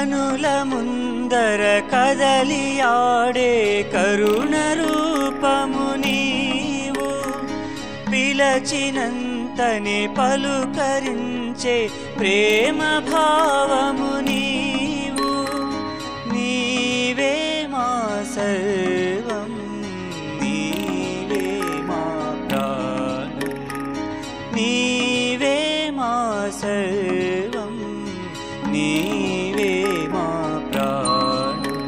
కనుల ముందర కదలియాడే కరుణ రూపము నీవు, పిలచినంతనే పలుకరించే ప్రేమ భావము నీవు. నీవే మా సర్వం, నీవే మా ప్రాణం, నీవే మా సర్వం, నీవే మా ప్రాణం.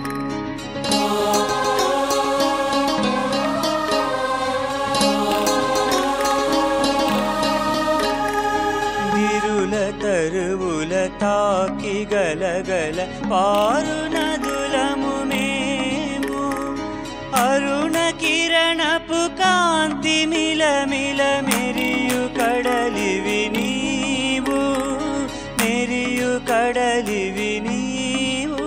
దిరుల తరువుల తాకి గలగల పారు నదులము మేము, అరుణ కిరణపు కాంతి మిలమిల మెరియు కడలివి నీవు, మెరియు కడలివి నీవు.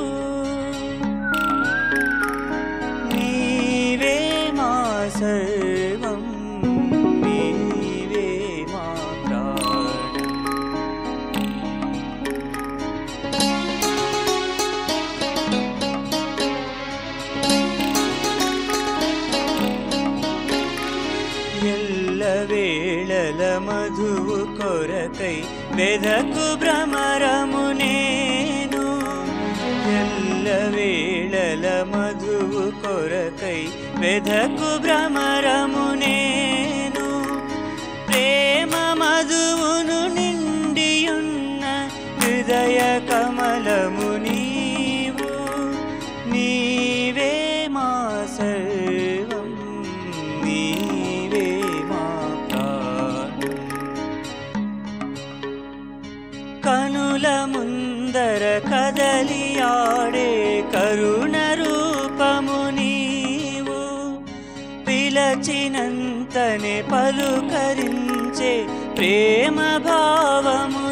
నీవే మా సర్వం, నీవే మా ప్రాణం. ఎల్లవేళల మధువు కొరకై వెదకు భ్రమరము నేను, ఎల్లవేళల మధువు కొరకై వెదకు భ్రమరము నేను. ప్రేమ మధువును నిండియున్న హృదయ కమలము నీవు, నీవే మా సర్వం, నీవే మా ప్రాణం. కనుల ముందర కదలియాడే కరుణ రూపము నీవు, పిలచినంతనే పలుకరించే ప్రేమ భావము